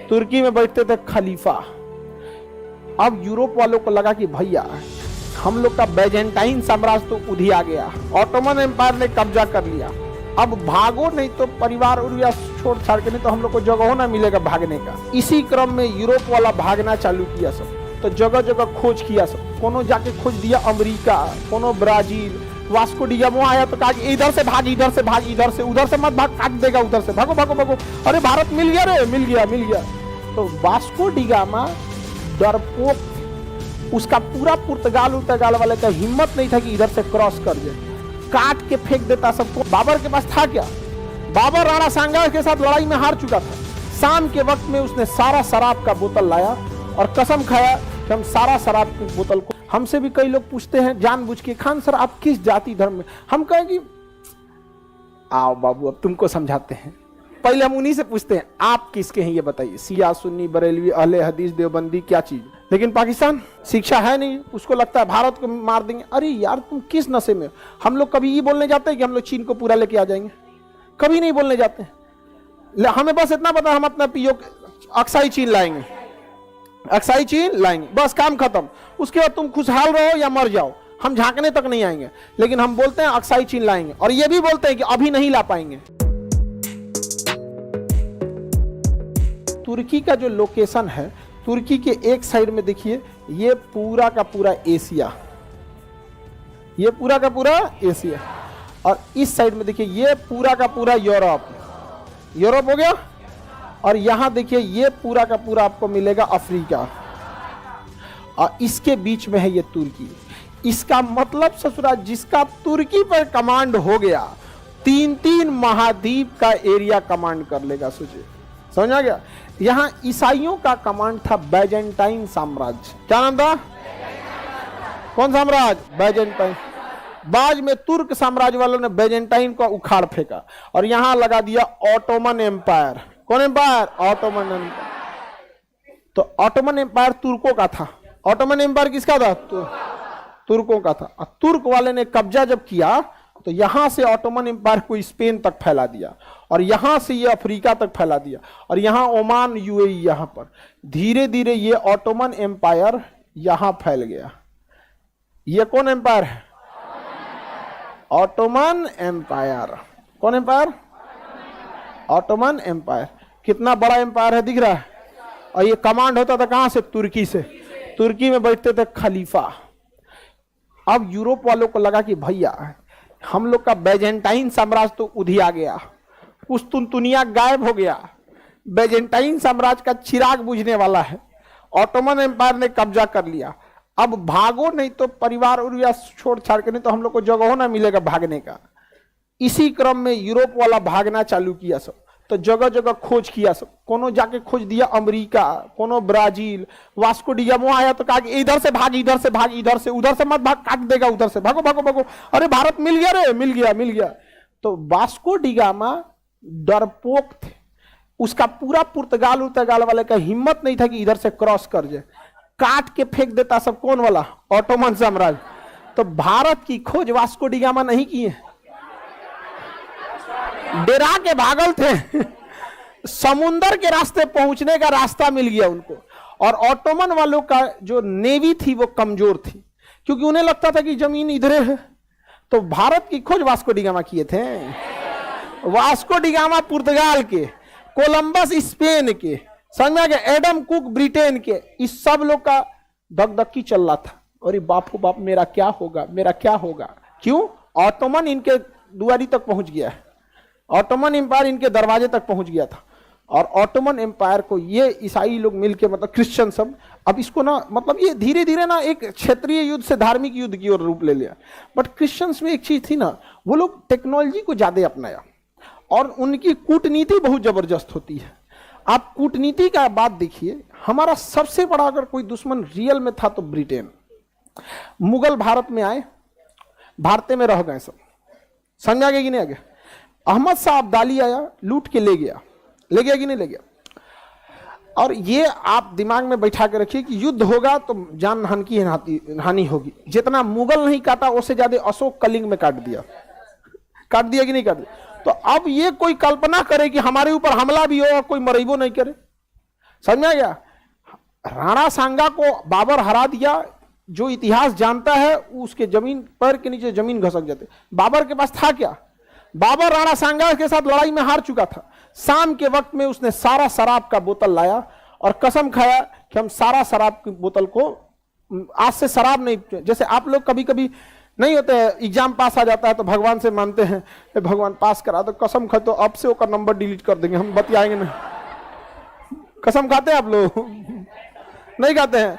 तुर्की में बैठते थे खलीफा। अब यूरोप वालों को लगा कि भैया हम लोग का बैजेंटाइन साम्राज्य तो उधिया गया, ऑटोमन एम्पायर ने कब्जा कर लिया, अब भागो नहीं तो परिवार उरिया छोड़ छाड़ के, नहीं तो हम लोग को जगह ना मिलेगा भागने का। इसी क्रम में यूरोप वाला भागना चालू किया सब, तो जगह जगह खोज किया सब। कोनो जाके खोज दिया अमेरिका, कोनो ब्राजील। वास्को डिगामो आया तो कहा इधर से भाग, इधर से भाग, इधर से, उधर से मत भाग, काट देगा उधर से, भागो भागो भागो, अरे भारत मिल गया रे, मिल गया मिल गया। तो वास्को डिगामा डरपोक, उसका पूरा पुर्तगाल वाले का हिम्मत नहीं था कि इधर से क्रॉस कर जाए, काट के फेंक देता सबको। बाबर के पास था क्या? बाबर राणा सांगा के साथ लड़ाई में हार चुका था। शाम के वक्त में उसने सारा शराब का बोतल लाया और कसम खाया कि हम सारा शराब की बोतल को। हमसे भी कई लोग पूछते हैं जानबूझ के, खान सर आप किस जाति धर्म में? हम कहें कि आओ बाबू अब तुमको समझाते हैं। पहले हम उन्हीं से पूछते हैं आप किसके हैं ये बताइए, शिया सुन्नी बरेलवी अहले हदीस देवबंदी क्या चीज। लेकिन पाकिस्तान शिक्षा है नहीं, उसको लगता है भारत को मार देंगे। अरे यार तुम किस नशे में हो? हम लोग कभी ये बोलने जाते हैं कि हम लोग चीन को पूरा लेके आ जाएंगे? कभी नहीं बोलने जाते। हमें बस इतना पता हम अपना पीओ अक्साई चीन लाएंगे, अक्साई चीन लाएंगे, बस काम खत्म। उसके बाद तुम खुशहाल रहो या मर जाओ, हम झांकने तक नहीं आएंगे। लेकिन हम बोलते हैं अक्साई चीन लाएंगे, और ये भी बोलते हैं कि अभी नहीं ला पाएंगे। तुर्की का जो लोकेशन है, तुर्की के एक साइड में देखिए ये पूरा का पूरा एशिया, ये पूरा का पूरा एशिया, और इस साइड में देखिए ये पूरा का पूरा यूरोप, यूरोप हो गया। और यहां देखिए ये पूरा का पूरा आपको मिलेगा अफ्रीका, और इसके बीच में है ये तुर्की। इसका मतलब ससुरा जिसका तुर्की पर कमांड हो गया, 3-3 महाद्वीप का एरिया कमांड कर लेगा। सोचिए, समझ आ गया? यहां ईसाइयों का कमांड था बैजेंटाइन साम्राज्य। क्या नाम था? कौन साम्राज्य? बैजेंटाइन। बाद में तुर्क साम्राज्य वालों ने बैजेंटाइन को उखाड़ फेंका और यहां लगा दिया ऑटोमन एम्पायर। कौन एम्पायर? Ottoman empire. तो ऑटोमन एम्पायर तुर्कों का था। ऑटोमन एम्पायर किसका था? तुर्कों का था। तुर्क वाले ने कब्जा जब किया तो यहां से ऑटोमन एम्पायर को स्पेन तक फैला दिया, और यहां से ये अफ्रीका तक फैला दिया, और यहां ओमान यूएई, यहां पर धीरे धीरे ये ऑटोमन एम्पायर यहां फैल गया। ये कौन एम्पायर है? Ottoman empire. कौन एम्पायर? Ottoman empire. कितना बड़ा एम्पायर है, दिख रहा है? और ये कमांड होता था कहां से? तुर्की से। तुर्की में बैठते थे खलीफा। अब यूरोप वालों को लगा कि भैया हम लोग का बैजेंटाइन साम्राज्य तो उधिया गया, कुस्तुनतुनिया गायब हो गया, बैजेंटाइन साम्राज्य का चिराग बुझने वाला है, ऑटोमन एम्पायर ने कब्जा कर लिया, अब भागो नहीं तो परिवार उरिया छोड़ छाड़ के, नहीं तो हम लोग को जगह ना मिलेगा भागने का। इसी क्रम में यूरोप वाला भागना चालू किया सब, तो जगह जगह खोज किया सब। कोनो जाके खोज दिया अमेरिका, कोनो ब्राजील। वास्को डिगामो आया तो कहा इधर से भाग, इधर से भाग, इधर से, उधर से मत भाग, काट देगा उधर से, भागो भागो भागो, अरे भारत मिल गया रे, मिल गया मिल गया। तो वास्को डिगामा डरपोक थे, उसका पूरा पुर्तगाल वाले का हिम्मत नहीं था कि इधर से क्रॉस कर जाए, काट के फेंक देता सब। कौन वाला? ऑटोमन साम्राज्य। तो भारत की खोज वास्को डिगामा नहीं किए, डेरा के भागल थे। समुंदर के रास्ते पहुंचने का रास्ता मिल गया उनको। और ऑटोमन वालों का जो नेवी थी वो कमजोर थी, क्योंकि उन्हें लगता था कि जमीन इधरे है। तो भारत की खोज वास्को डिगामा किए थे। वास्को डिगामा पुर्तगाल के, कोलंबस स्पेन के, समझ में आ गया, एडम कुक ब्रिटेन के, इस सब लोग का धकधकी चल रहा था। अरे बापू बाप, मेरा क्या होगा, मेरा क्या होगा? क्यों? ऑटोमन इनके दुआरी तक पहुंच गया है, ऑटोमन एम्पायर इनके दरवाजे तक पहुंच गया था। और ऑटोमन एम्पायर को ये ईसाई लोग मिलके, मतलब क्रिश्चियन सब, अब इसको ना, मतलब ये धीरे धीरे ना एक क्षेत्रीय युद्ध से धार्मिक युद्ध की ओर रूप ले लिया। बट क्रिश्चियंस में एक चीज थी ना, वो लोग टेक्नोलॉजी को ज्यादा अपनाया, और उनकी कूटनीति बहुत जबरदस्त होती है। आप कूटनीति का बात देखिए, हमारा सबसे बड़ा अगर कोई दुश्मन रियल में था तो ब्रिटेन। मुगल भारत में आए, भारत में रह गए सब, समझ आ गया कि नहीं आ गया? अहमद शाह अब्दाली आया, लूट के ले गया कि नहीं ले गया? और ये आप दिमाग में बैठा के रखिए कि युद्ध होगा तो जानहानि की हानि होगी। जितना मुगल नहीं काटा, उससे ज्यादा अशोक कलिंग में काट दिया कि नहीं काट दिया? तो अब ये कोई कल्पना करे कि हमारे ऊपर हमला भी हो और कोई मरेबो नहीं करे। समझ में आ गया? राणा सांगा को बाबर हरा दिया, जो इतिहास जानता है उसके जमीन पैर के नीचे जमीन घसक जाते। बाबर के पास था क्या? बाबर राणा सांगा के साथ लड़ाई में हार चुका था। शाम के वक्त में उसने सारा शराब का बोतल लाया और कसम खाया कि हम सारा शराब की बोतल को, आज से शराब नहीं, जैसे आप लोग कभी कभी नहीं होते, एग्जाम पास आ जाता है तो भगवान से मानते हैं भगवान पास करा, तो कसम खा तो अब से उसका नंबर डिलीट कर देंगे, हम बतियाएंगे नहीं। कसम खाते हैं आप लोग? नहीं खाते हैं?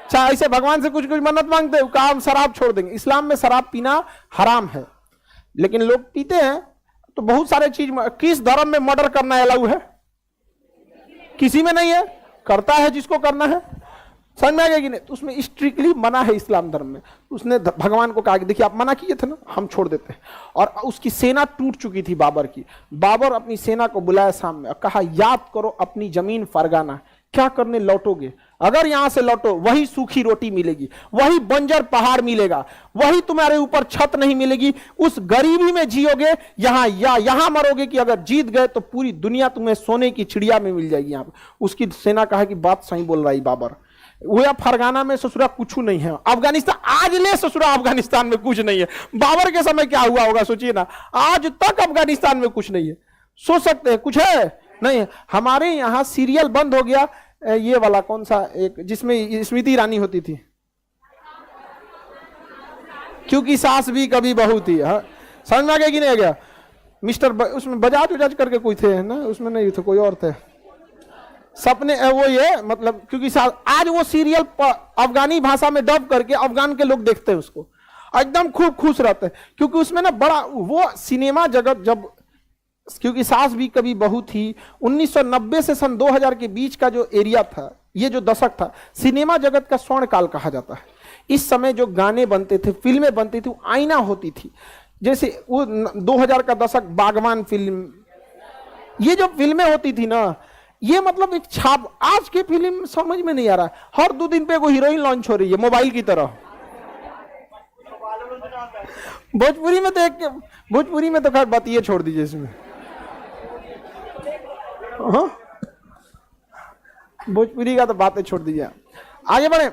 अच्छा, ऐसे भगवान से कुछ कुछ मन्नत मांगते हैं, काम शराब छोड़ देंगे। इस्लाम में शराब पीना हराम है, लेकिन लोग पीते हैं। तो बहुत सारे चीज, किस धर्म में मर्डर करना अलाउ है? किसी में नहीं है, करता है जिसको करना है। समझ में आ गया कि नहीं? तो उसमें स्ट्रिक्टली मना है इस्लाम धर्म में। उसने भगवान को कहा कि देखिए आप मना किए थे ना, हम छोड़ देते हैं। और उसकी सेना टूट चुकी थी बाबर की। बाबर अपनी सेना को बुलाया सामने और कहा याद करो अपनी जमीन फरगाना, क्या करने लौटोगे? अगर यहां से लौटो वही सूखी रोटी मिलेगी, वही बंजर पहाड़ मिलेगा, वही तुम्हारे ऊपर छत नहीं मिलेगी, उस गरीबी में जियोगे यहां, या यहां मरोगे कि अगर जीत गए तो पूरी दुनिया तुम्हें सोने की चिड़िया में मिल जाएगी। यहां पर उसकी सेना कहा कि बात सही बोल रहा है बाबर, वो फरगाना में ससुरा कुछ नहीं है, अफगानिस्तान आज ले ससुरा अफगानिस्तान में कुछ नहीं है। बाबर के समय क्या हुआ होगा सोचिए ना, आज तक अफगानिस्तान में कुछ नहीं है। सोच सकते हैं कुछ है? नहीं। हमारे यहां सीरियल बंद हो गया, ये वाला कौन सा एक जिसमें स्मृति ईरानी होती थी, क्योंकि सास भी कभी बहू थी। हाँ, समझ में आ गया कि नहीं आ गया? मिस्टर उसमें बजाज उजाज करके कोई थे ना, उसमें नहीं थे, कोई और थे। सपने वो ये मतलब, क्योंकि आज वो सीरियल अफगानी भाषा में डब करके अफगान के लोग देखते हैं उसको, एकदम खूब खुश रहते हैं। क्योंकि उसमें ना बड़ा वो सिनेमा जगत, जब क्योंकि सास भी कभी बहू थी, 1990 से सन 2000 के बीच का जो एरिया था, ये जो दशक था, सिनेमा जगत का स्वर्ण काल कहा जाता है। इस समय जो गाने बनते थे, फिल्में बनती थी, वो आईना होती थी। जैसे वो 2000 का दशक, बागवान फिल्म, ये जो फिल्में होती थी ना, ये मतलब एक छाप। आज की फिल्म समझ में नहीं आ रहा, हर 2 दिन पे कोई हीरोइन लॉन्च हो रही है मोबाइल की तरह। भोजपुरी में तो भोजपुरी में तो खैर बात ये छोड़ दीजिए, इसमें हाँ, भोजपुरी का तो बातें छोड़ दीजिए, आगे बढ़े।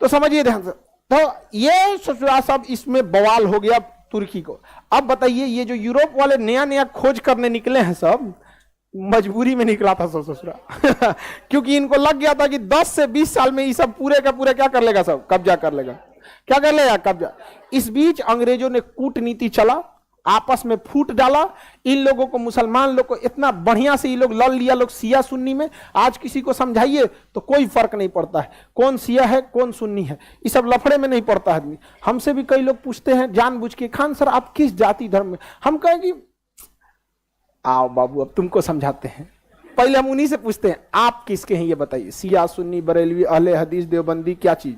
तो समझिए ध्यान से, तो ये ससुरा सब इसमें बवाल हो गया तुर्की को। अब बताइए, ये जो यूरोप वाले नया नया खोज करने निकले हैं, सब मजबूरी में निकला था सब ससुरा क्योंकि इनको लग गया था कि 10 से 20 साल में ये सब पूरे का पूरे क्या कर लेगा, सब कब्जा कर लेगा। क्या कर लेगा? कब्जा। इस बीच अंग्रेजों ने कूटनीति चला, आपस में फूट डाला। इन लोगों को, मुसलमान लोग को इतना बढ़िया से ये लोग लड़ लिया, लोग शिया सुन्नी में। आज किसी को समझाइए तो कोई फर्क नहीं पड़ता है कौन शिया है कौन सुन्नी है, ये सब लफड़े में नहीं पड़ता है आदमी। हमसे भी कई लोग पूछते हैं जानबूझ के, खान सर आप किस जाति धर्म में? हम कहें कि आओ बाबू अब तुमको समझाते हैं। पहले हम उन्हीं से पूछते हैं आप किसके हैं ये बताइए, शिया सुन्नी बरेलवी अहले हदीस देवबंदी, क्या चीज,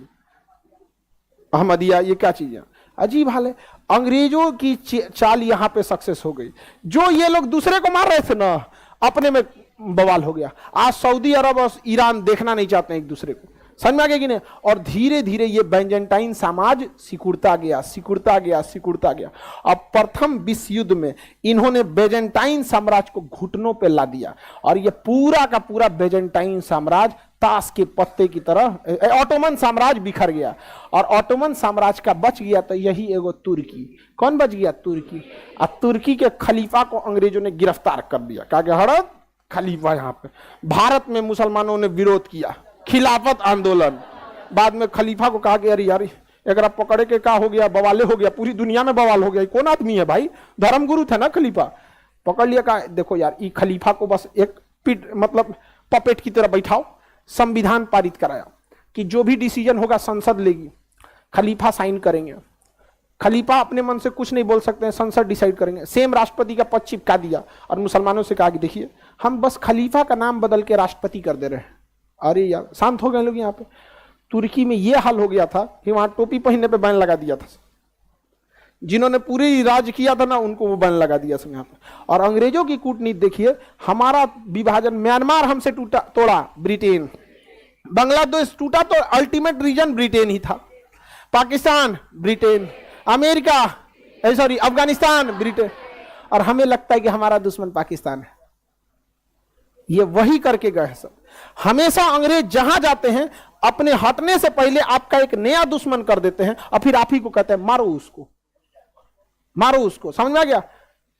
अहमदिया, ये क्या चीज है? अजीब हाल है। अंग्रेजों की चाल यहां पे सक्सेस हो गई। जो ये लोग दूसरे को मार रहे थे ना, अपने में बवाल हो गया। आज सऊदी अरब और ईरान देखना नहीं चाहते हैं एक दूसरे को, समझ में आ गया कि नहीं? और धीरे धीरे ये बैजेंटाइन समाज सिकुड़ता गया, सिकुड़ता गया, सिकुड़ता गया। अब प्रथम विश्व युद्ध में इन्होंने बैजेंटाइन साम्राज्य को घुटनों पे ला दिया और ये पूरा का पूरा बैजेंटाइन साम्राज्य ताश के पत्ते की तरह ऑटोमन साम्राज्य बिखर गया। और ऑटोमन साम्राज्य का बच गया तो यही एगो तुर्की। कौन बच गया? तुर्की। और तुर्की के खलीफा को अंग्रेजों ने गिरफ्तार कर दिया। कहा कि हड़प खलीफा यहाँ पे। भारत में मुसलमानों ने विरोध किया, खिलाफत आंदोलन। बाद में खलीफा को कहा कि अरे यार अगर आप पकड़े के क्या हो गया, बवाले हो गया, पूरी दुनिया में बवाल हो गया। कौन आदमी है भाई? धर्मगुरु था ना खलीफा। पकड़ लिया, कहा देखो यार ये खलीफा को बस एक पिट मतलब पपेट की तरह बैठाओ। संविधान पारित कराया कि जो भी डिसीजन होगा संसद लेगी, खलीफा साइन करेंगे। खलीफा अपने मन से कुछ नहीं बोल सकते हैं, संसद डिसाइड करेंगे। सेम राष्ट्रपति का पद चिपका दिया और मुसलमानों से कहा कि देखिए हम बस खलीफा का नाम बदल के राष्ट्रपति कर दे रहे हैं। अरे यार शांत हो गए लोग। यहाँ पे तुर्की में यह हाल हो गया था कि वहां टोपी पहनने पे बैन लगा दिया था। जिन्होंने पूरी राज किया था ना उनको वो बैन लगा दिया सब यहाँ पे। और अंग्रेजों की कूटनीति देखिए, हमारा विभाजन, म्यांमार हमसे टूटा तोड़ा ब्रिटेन, बांग्लादेश टूटा तो अल्टीमेट रीजन ब्रिटेन ही था, Pakistan Britain, America sorry Afghanistan Britain. और हमें लगता है कि हमारा दुश्मन पाकिस्तान है। ये वही करके गए सब। हमेशा अंग्रेज जहां जाते हैं अपने हटने से पहले आपका एक नया दुश्मन कर देते हैं और फिर आप ही को कहते हैं मारो उसको, मारो उसको। समझ में आ गया?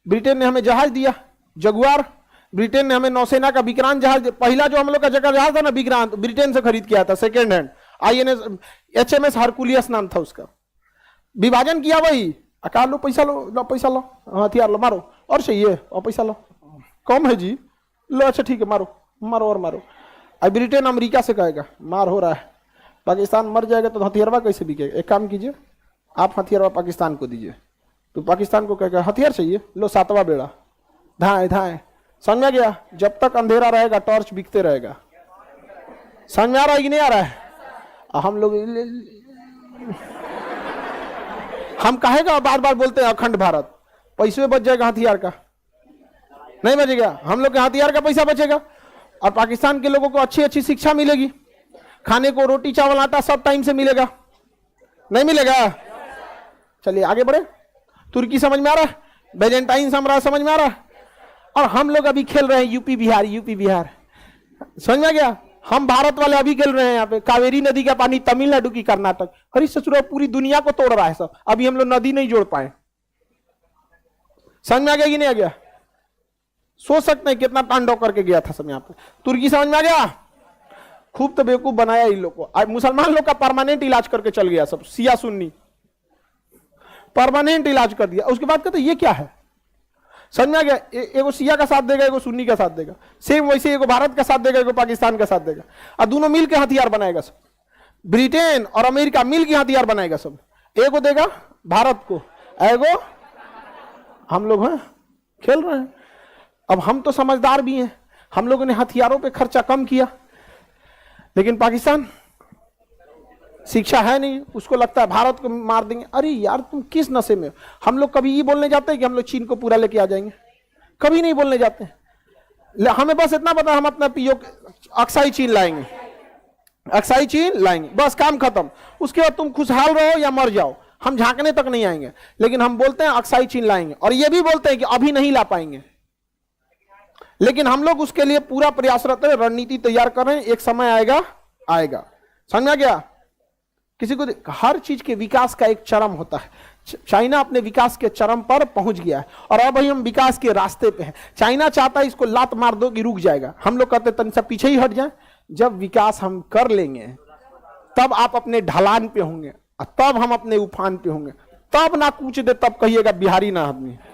ब्रिटेन ने हमें जहाज दिया जगुआर, ब्रिटेन ने हमें नौसेना का विक्रांत जहाज, पहला जो हम लोग का जगह जहाज था ना विक्रांत, ब्रिटेन से खरीद किया था सेकेंड हैंड, INS HMS हरकुलियस नाम था उसका। विभाजन किया वही, अकाल लो पैसा लो पैसा लो, हथियार लो मारो, और चाहिए और पैसा लो, कम है जी, लो अच्छा ठीक है मारो मारो और मारो। अब ब्रिटेन अमेरिका से कहेगा मार हो रहा है, पाकिस्तान मर जाएगा तो हथियारवा कैसे बिकेगा? एक काम कीजिए आप हथियारवा पाकिस्तान को दीजिए, तो पाकिस्तान को कहेगा हथियार चाहिए, लो 7वां बेड़ा, धाए धाए। समझ में गया? जब तक अंधेरा रहेगा टॉर्च बिकते रहेगा। समझ में आ रहा है कि नहीं आ रहा है? हम लोग हम कहेगा बार बार बोलते हैं अखंड भारत, पैसे बच जाएगा हथियार का, नहीं बचेगा, हम लोग के हथियार का पैसा बचेगा और पाकिस्तान के लोगों को अच्छी अच्छी शिक्षा मिलेगी, खाने को रोटी चावल आटा सब टाइम से मिलेगा, नहीं मिलेगा? चलिए आगे बढ़े। तुर्की समझ में आ रहा है? बेजेंटाइन साम्राज्य समझ में आ रहा है? और हम लोग अभी खेल रहे हैं यूपी बिहार, यूपी बिहार, समझ में गया? हम भारत वाले अभी खेल रहे हैं यहाँ पे कावेरी नदी का पानी तमिलनाडु की कर्नाटक, अरे ससुरा पूरी दुनिया को तोड़ रहा है सब, अभी हम लोग नदी नहीं जोड़ पाए। समझ में आ गया कि नहीं आ गया? सोच सकते हैं कितना तांडव करके गया था सब यहाँ पे। तुर्की समझ में आ गया? खूब तो बेवकूफ बनाया इन लोग को। आज मुसलमान लोग का परमानेंट इलाज करके चल गया सब, सिया सुन्नी परमानेंट इलाज कर दिया। उसके बाद कहते ये क्या है? समझ में आ गया? एगो सिया का साथ देगा, एगो सुन्नी का साथ देगा, सेम वैसे एगो भारत का साथ देगा, एगो पाकिस्तान का साथ देगा, और दोनों मिल के हथियार बनाएगा सब। ब्रिटेन और अमेरिका मिल के हथियार बनाएगा सब, एगो देगा भारत को, एगो हम लोग हैं खेल रहे हैं। अब हम तो समझदार भी हैं, हम लोगों ने हथियारों पे खर्चा कम किया, लेकिन पाकिस्तान शिक्षा है नहीं, उसको लगता है भारत को मार देंगे। अरे यार तुम किस नशे में हो? हम लोग कभी ये बोलने जाते हैं कि हम लोग चीन को पूरा लेके आ जाएंगे? कभी नहीं बोलने जाते हैं। हमें बस इतना पता हम अपना पीओ अक्साई चीन लाएंगे, अक्साई चीन लाएंगे, बस काम खत्म। उसके बाद तुम खुशहाल रहो या मर जाओ, हम झांकने तक नहीं आएंगे, लेकिन हम बोलते हैं अक्साई चीन लाएंगे, और ये भी बोलते हैं कि अभी नहीं ला पाएंगे, लेकिन हम लोग उसके लिए पूरा प्रयासरत है, रणनीति तैयार कर रहे हैं, एक समय आएगा आएगा। समझ में आ गया? किसी को हर चीज के विकास का एक चरम होता है। चाइना अपने विकास के चरम पर पहुंच गया है और अब हम विकास के रास्ते पे हैं। चाइना चाहता है इसको लात मार दो कि रुक जाएगा, हम लोग कहते तन सब पीछे ही हट जाए। जब विकास हम कर लेंगे तब आप अपने ढलान पे होंगे, तब हम अपने उफान पे होंगे, तब ना कूच दे तब कहिएगा बिहारी ना आदमी।